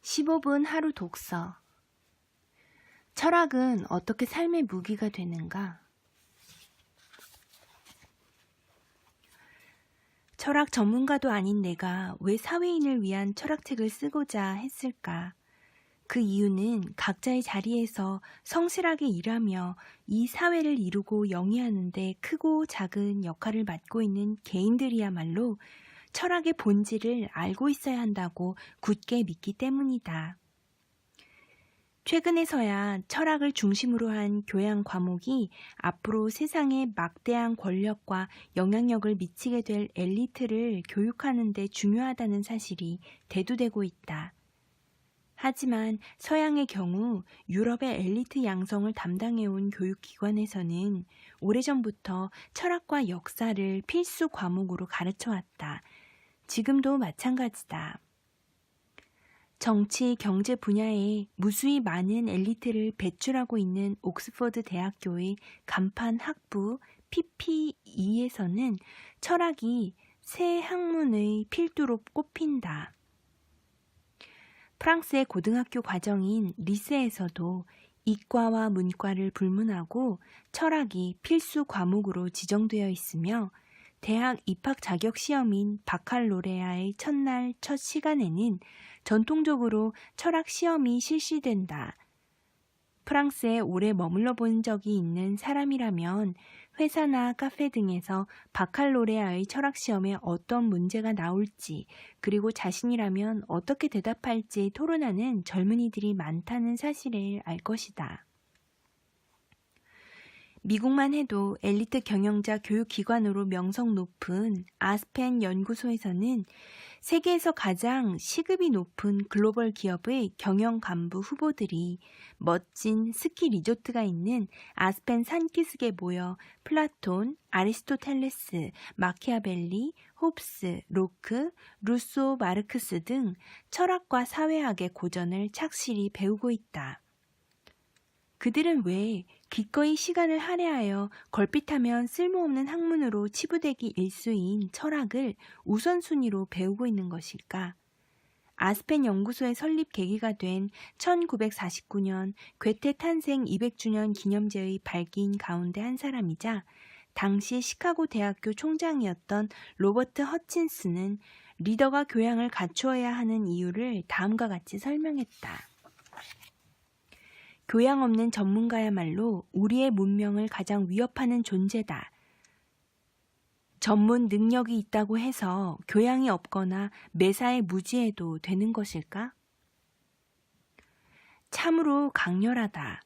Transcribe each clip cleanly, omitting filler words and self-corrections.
15분 하루 독서. 철학은 어떻게 삶의 무기가 되는가? 철학 전문가도 아닌 내가 왜 사회인을 위한 철학책을 쓰고자 했을까? 그 이유는 각자의 자리에서 성실하게 일하며 이 사회를 이루고 영위하는 데 크고 작은 역할을 맡고 있는 개인들이야말로 철학의 본질을 알고 있어야 한다고 굳게 믿기 때문이다. 최근에서야 철학을 중심으로 한 교양 과목이 앞으로 세상에 막대한 권력과 영향력을 미치게 될 엘리트를 교육하는 데 중요하다는 사실이 대두되고 있다. 하지만 서양의 경우 유럽의 엘리트 양성을 담당해온 교육기관에서는 오래전부터 철학과 역사를 필수 과목으로 가르쳐왔다. 지금도 마찬가지다. 정치, 경제 분야에 무수히 많은 엘리트를 배출하고 있는 옥스퍼드 대학교의 간판 학부 PPE에서는 철학이 새 학문의 필두로 꼽힌다. 프랑스의 고등학교 과정인 리세에서도 이과와 문과를 불문하고 철학이 필수 과목으로 지정되어 있으며 대학 입학 자격 시험인 바칼로레아의 첫날 첫 시간에는 전통적으로 철학 시험이 실시된다. 프랑스에 오래 머물러 본 적이 있는 사람이라면 회사나 카페 등에서 바칼로레아의 철학 시험에 어떤 문제가 나올지, 그리고 자신이라면 어떻게 대답할지 토론하는 젊은이들이 많다는 사실을 알 것이다. 미국만 해도 엘리트 경영자 교육기관으로 명성 높은 아스펜 연구소에서는 세계에서 가장 시급이 높은 글로벌 기업의 경영 간부 후보들이 멋진 스키 리조트가 있는 아스펜 산기슭에 모여 플라톤, 아리스토텔레스, 마키아벨리, 홉스, 로크, 루소, 마르크스 등 철학과 사회학의 고전을 착실히 배우고 있다. 그들은 왜 기꺼이 시간을 할애하여 걸핏하면 쓸모없는 학문으로 치부되기 일쑤인 철학을 우선순위로 배우고 있는 것일까? 아스펜 연구소의 설립 계기가 된 1949년 괴테 탄생 200주년 기념제의 발기인 가운데 한 사람이자 당시 시카고 대학교 총장이었던 로버트 허친스는 리더가 교양을 갖추어야 하는 이유를 다음과 같이 설명했다. 교양 없는 전문가야말로 우리의 문명을 가장 위협하는 존재다. 전문 능력이 있다고 해서 교양이 없거나 매사에 무지해도 되는 것일까? 참으로 강렬하다.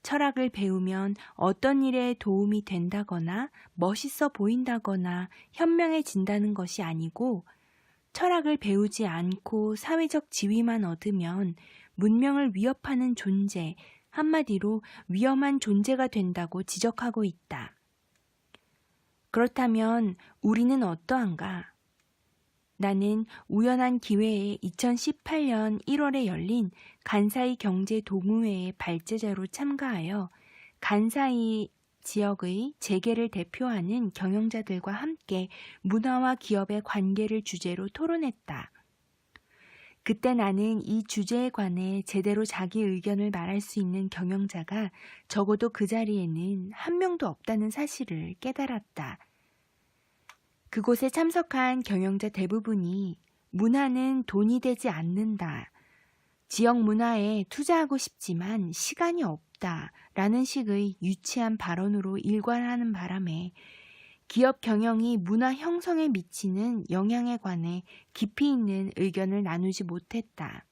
철학을 배우면 어떤 일에 도움이 된다거나 멋있어 보인다거나 현명해진다는 것이 아니고 철학을 배우지 않고 사회적 지위만 얻으면 문명을 위협하는 존재, 한마디로 위험한 존재가 된다고 지적하고 있다. 그렇다면 우리는 어떠한가? 나는 우연한 기회에 2018년 1월에 열린 간사이 경제동호회의 발제자로 참가하여 간사이 지역의 재계를 대표하는 경영자들과 함께 문화와 기업의 관계를 주제로 토론했다. 그때 나는 이 주제에 관해 제대로 자기 의견을 말할 수 있는 경영자가 적어도 그 자리에는 한 명도 없다는 사실을 깨달았다. 그곳에 참석한 경영자 대부분이 문화는 돈이 되지 않는다. 지역 문화에 투자하고 싶지만 시간이 없다. 라는 식의 유치한 발언으로 일관하는 바람에 기업 경영이 문화 형성에 미치는 영향에 관해 깊이 있는 의견을 나누지 못했다.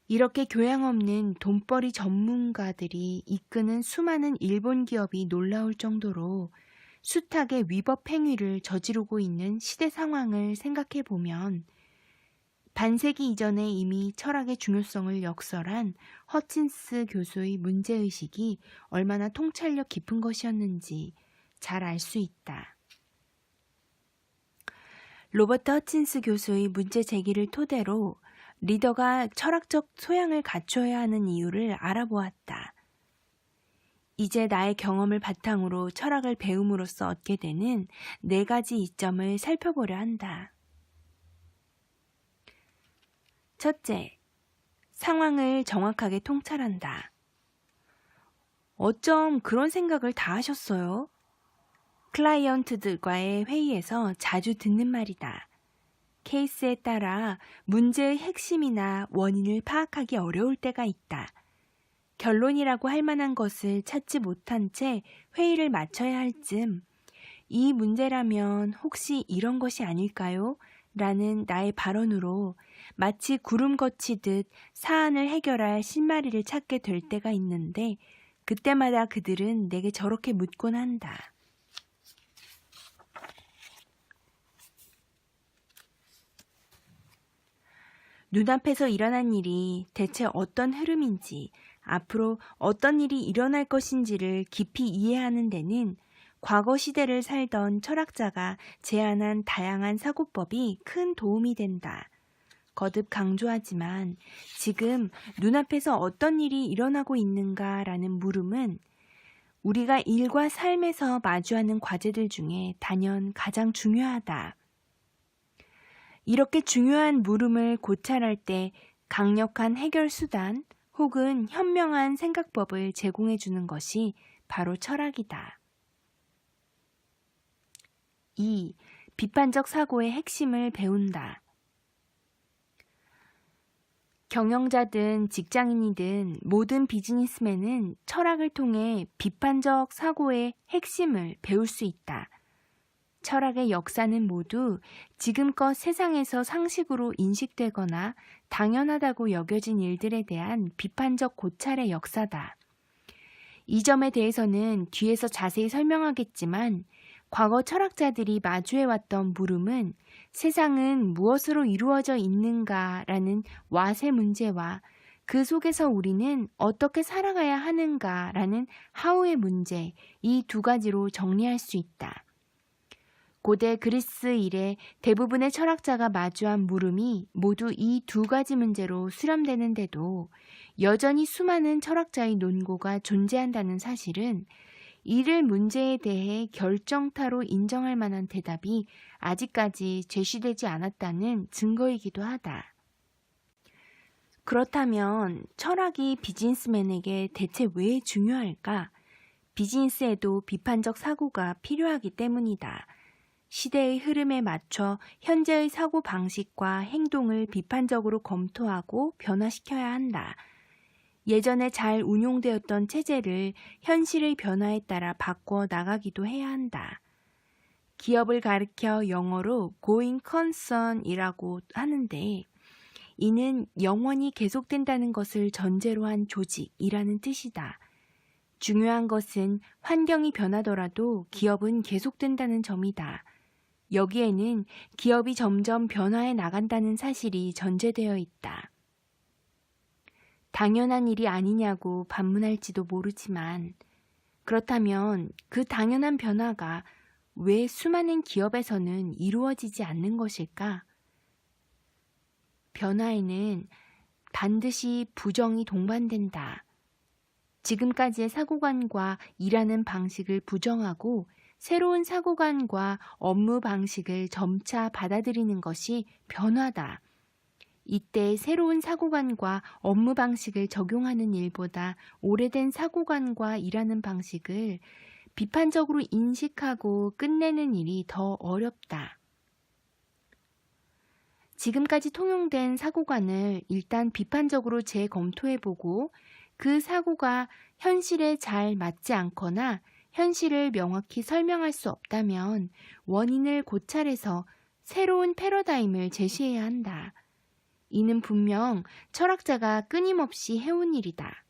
이렇게 교양 없는 돈벌이 전문가들이 이끄는 수많은 일본 기업이 놀라울 정도로 숱하게 위법 행위를 저지르고 있는 시대 상황을 생각해 보면 반세기 이전에 이미 철학의 중요성을 역설한 허친스 교수의 문제의식이 얼마나 통찰력 깊은 것이었는지 잘 알 수 있다. 로버트 허친스 교수의 문제 제기를 토대로 리더가 철학적 소양을 갖춰야 하는 이유를 알아보았다. 이제 나의 경험을 바탕으로 철학을 배움으로써 얻게 되는 4가지 이점을 살펴보려 한다. 첫째, 상황을 정확하게 통찰한다. 어쩜 그런 생각을 다 하셨어요? 클라이언트들과의 회의에서 자주 듣는 말이다. 케이스에 따라 문제의 핵심이나 원인을 파악하기 어려울 때가 있다. 결론이라고 할 만한 것을 찾지 못한 채 회의를 마쳐야 할 즈음, 이 문제라면 혹시 이런 것이 아닐까요? 라는 나의 발언으로 마치 구름 거치듯 사안을 해결할 실마리를 찾게 될 때가 있는데, 그때마다 그들은 내게 저렇게 묻곤 한다. 눈앞에서 일어난 일이 대체 어떤 흐름인지, 앞으로 어떤 일이 일어날 것인지를 깊이 이해하는 데는 과거 시대를 살던 철학자가 제안한 다양한 사고법이 큰 도움이 된다. 거듭 강조하지만 지금 눈앞에서 어떤 일이 일어나고 있는가라는 물음은 우리가 일과 삶에서 마주하는 과제들 중에 단연 가장 중요하다. 이렇게 중요한 물음을 고찰할 때 강력한 해결 수단 혹은 현명한 생각법을 제공해 주는 것이 바로 철학이다. 2. 비판적 사고의 핵심을 배운다. 경영자든 직장인이든 모든 비즈니스맨은 철학을 통해 비판적 사고의 핵심을 배울 수 있다. 철학의 역사는 모두 지금껏 세상에서 상식으로 인식되거나 당연하다고 여겨진 일들에 대한 비판적 고찰의 역사다. 이 점에 대해서는 뒤에서 자세히 설명하겠지만 과거 철학자들이 마주해왔던 물음은 세상은 무엇으로 이루어져 있는가라는 와세 문제와 그 속에서 우리는 어떻게 살아가야 하는가라는 하우의 문제, 이 두 가지로 정리할 수 있다. 고대 그리스 이래 대부분의 철학자가 마주한 물음이 모두 이 두 가지 문제로 수렴되는데도 여전히 수많은 철학자의 논고가 존재한다는 사실은 이를 문제에 대해 결정타로 인정할 만한 대답이 아직까지 제시되지 않았다는 증거이기도 하다. 그렇다면 철학이 비즈니스맨에게 대체 왜 중요할까? 비즈니스에도 비판적 사고가 필요하기 때문이다. 시대의 흐름에 맞춰 현재의 사고 방식과 행동을 비판적으로 검토하고 변화시켜야 한다. 예전에 잘 운용되었던 체제를 현실의 변화에 따라 바꿔 나가기도 해야 한다. 기업을 가리켜 영어로 going concern이라고 하는데, 이는 영원히 계속된다는 것을 전제로 한 조직이라는 뜻이다. 중요한 것은 환경이 변하더라도 기업은 계속된다는 점이다. 여기에는 기업이 점점 변화해 나간다는 사실이 전제되어 있다. 당연한 일이 아니냐고 반문할지도 모르지만 그렇다면 그 당연한 변화가 왜 수많은 기업에서는 이루어지지 않는 것일까? 변화에는 반드시 부정이 동반된다. 지금까지의 사고관과 일하는 방식을 부정하고 새로운 사고관과 업무 방식을 점차 받아들이는 것이 변화다. 이때 새로운 사고관과 업무 방식을 적용하는 일보다 오래된 사고관과 일하는 방식을 비판적으로 인식하고 끝내는 일이 더 어렵다. 지금까지 통용된 사고관을 일단 비판적으로 재검토해보고 그 사고가 현실에 잘 맞지 않거나 현실을 명확히 설명할 수 없다면 원인을 고찰해서 새로운 패러다임을 제시해야 한다. 이는 분명 철학자가 끊임없이 해온 일이다.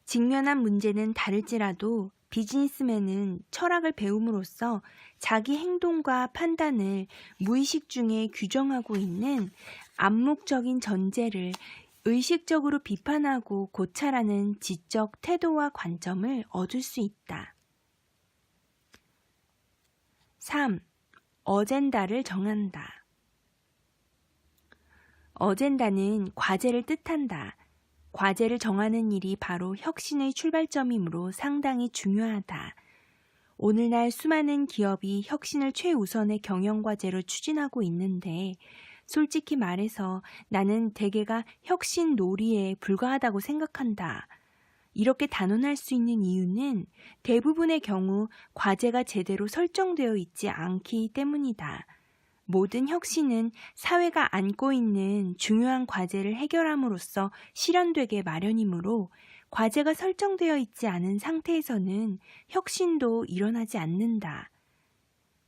직면한 문제는 다를지라도 비즈니스맨은 철학을 배움으로써 자기 행동과 판단을 무의식 중에 규정하고 있는 암묵적인 전제를 의식적으로 비판하고 고찰하는 지적 태도와 관점을 얻을 수 있다. 3. 어젠다를 정한다. 어젠다는 과제를 뜻한다. 과제를 정하는 일이 바로 혁신의 출발점이므로 상당히 중요하다. 오늘날 수많은 기업이 혁신을 최우선의 경영과제로 추진하고 있는데 솔직히 말해서 나는 대개가 혁신 놀이에 불과하다고 생각한다. 이렇게 단언할 수 있는 이유는 대부분의 경우 과제가 제대로 설정되어 있지 않기 때문이다. 모든 혁신은 사회가 안고 있는 중요한 과제를 해결함으로써 실현되게 마련이므로 과제가 설정되어 있지 않은 상태에서는 혁신도 일어나지 않는다.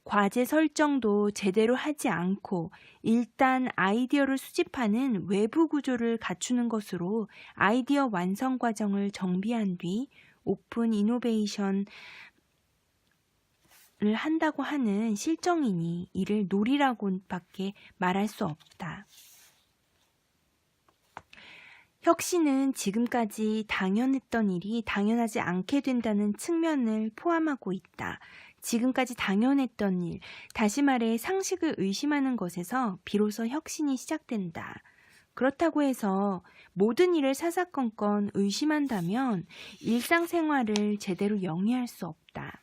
과제 설정도 제대로 하지 않고 일단 아이디어를 수집하는 외부 구조를 갖추는 것으로 아이디어 완성 과정을 정비한 뒤 오픈 이노베이션을 한다고 하는 실정이니 이를 놀이라고밖에 말할 수 없다. 혁신은 지금까지 당연했던 일이 당연하지 않게 된다는 측면을 포함하고 있다. 지금까지 당연했던 일, 다시 말해 상식을 의심하는 것에서 비로소 혁신이 시작된다. 그렇다고 해서 모든 일을 사사건건 의심한다면 일상생활을 제대로 영위할 수 없다.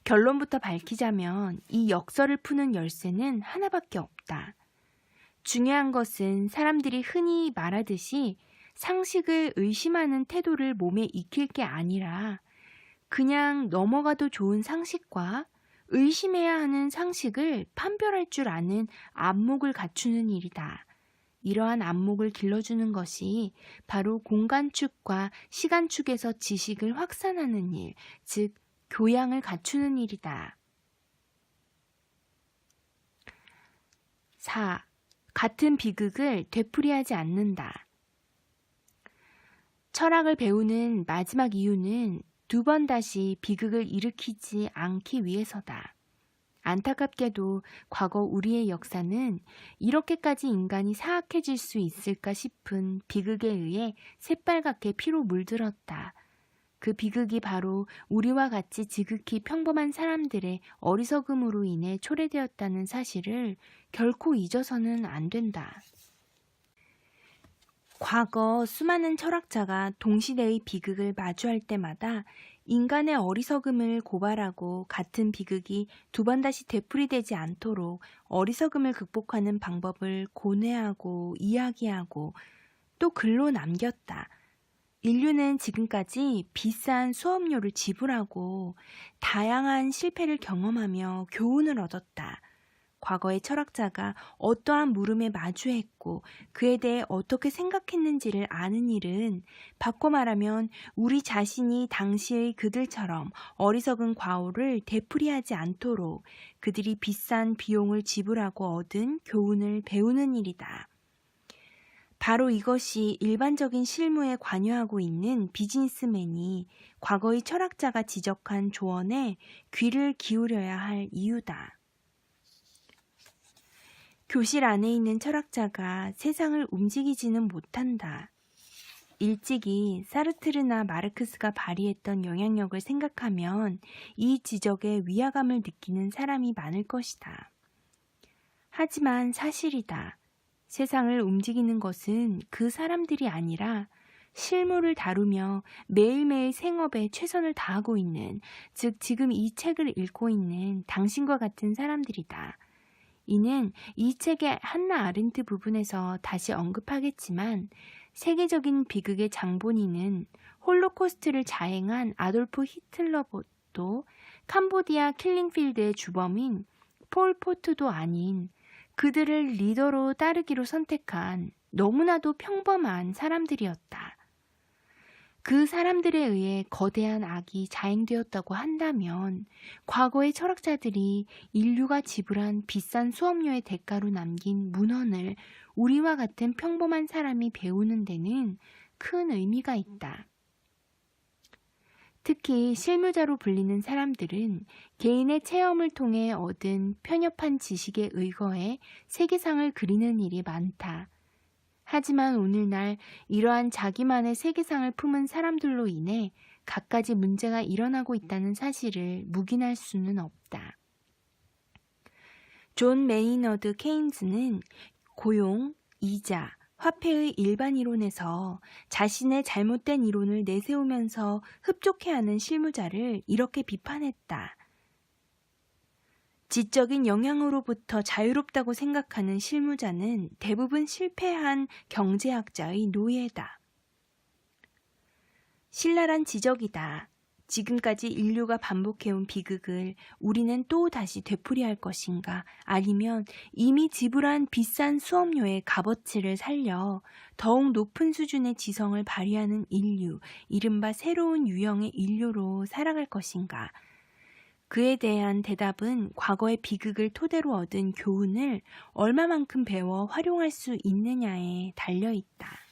결론부터 밝히자면 이 역설을 푸는 열쇠는 하나밖에 없다. 중요한 것은 사람들이 흔히 말하듯이 상식을 의심하는 태도를 몸에 익힐 게 아니라 그냥 넘어가도 좋은 상식과 의심해야 하는 상식을 판별할 줄 아는 안목을 갖추는 일이다. 이러한 안목을 길러주는 것이 바로 공간축과 시간축에서 지식을 확산하는 일, 즉 교양을 갖추는 일이다. 4. 같은 비극을 되풀이하지 않는다. 철학을 배우는 마지막 이유는 두 번 다시 비극을 일으키지 않기 위해서다. 안타깝게도 과거 우리의 역사는 이렇게까지 인간이 사악해질 수 있을까 싶은 비극에 의해 새빨갛게 피로 물들었다. 그 비극이 바로 우리와 같이 지극히 평범한 사람들의 어리석음으로 인해 초래되었다는 사실을 결코 잊어서는 안 된다. 과거 수많은 철학자가 동시대의 비극을 마주할 때마다 인간의 어리석음을 고발하고 같은 비극이 두 번 다시 되풀이되지 않도록 어리석음을 극복하는 방법을 고뇌하고 이야기하고 또 글로 남겼다. 인류는 지금까지 비싼 수업료를 지불하고 다양한 실패를 경험하며 교훈을 얻었다. 과거의 철학자가 어떠한 물음에 마주했고 그에 대해 어떻게 생각했는지를 아는 일은 바꿔 말하면 우리 자신이 당시의 그들처럼 어리석은 과오를 되풀이하지 않도록 그들이 비싼 비용을 지불하고 얻은 교훈을 배우는 일이다. 바로 이것이 일반적인 실무에 관여하고 있는 비즈니스맨이 과거의 철학자가 지적한 조언에 귀를 기울여야 할 이유다. 교실 안에 있는 철학자가 세상을 움직이지는 못한다. 일찍이 사르트르나 마르크스가 발휘했던 영향력을 생각하면 이 지적에 위화감을 느끼는 사람이 많을 것이다. 하지만 사실이다. 세상을 움직이는 것은 그 사람들이 아니라 실무를 다루며 매일매일 생업에 최선을 다하고 있는, 즉 지금 이 책을 읽고 있는 당신과 같은 사람들이다. 이는 이 책의 한나 아렌트 부분에서 다시 언급하겠지만 세계적인 비극의 장본인은 홀로코스트를 자행한 아돌프 히틀러도 캄보디아 킬링필드의 주범인 폴 포트도 아닌 그들을 리더로 따르기로 선택한 너무나도 평범한 사람들이었다. 그 사람들에 의해 거대한 악이 자행되었다고 한다면 과거의 철학자들이 인류가 지불한 비싼 수업료의 대가로 남긴 문헌을 우리와 같은 평범한 사람이 배우는 데는 큰 의미가 있다. 특히 실무자로 불리는 사람들은 개인의 체험을 통해 얻은 편협한 지식에 의거해 세계상을 그리는 일이 많다. 하지만 오늘날 이러한 자기만의 세계상을 품은 사람들로 인해 갖가지 문제가 일어나고 있다는 사실을 묵인할 수는 없다. 존 메이너드 케인즈는 고용, 이자, 화폐의 일반 이론에서 자신의 잘못된 이론을 내세우면서 흡족해하는 실무자를 이렇게 비판했다. 지적인 영향으로부터 자유롭다고 생각하는 실무자는 대부분 실패한 경제학자의 노예다. 신랄한 지적이다. 지금까지 인류가 반복해온 비극을 우리는 또 다시 되풀이할 것인가? 아니면 이미 지불한 비싼 수업료의 값어치를 살려 더욱 높은 수준의 지성을 발휘하는 인류, 이른바 새로운 유형의 인류로 살아갈 것인가? 그에 대한 대답은 과거의 비극을 토대로 얻은 교훈을 얼마만큼 배워 활용할 수 있느냐에 달려 있다.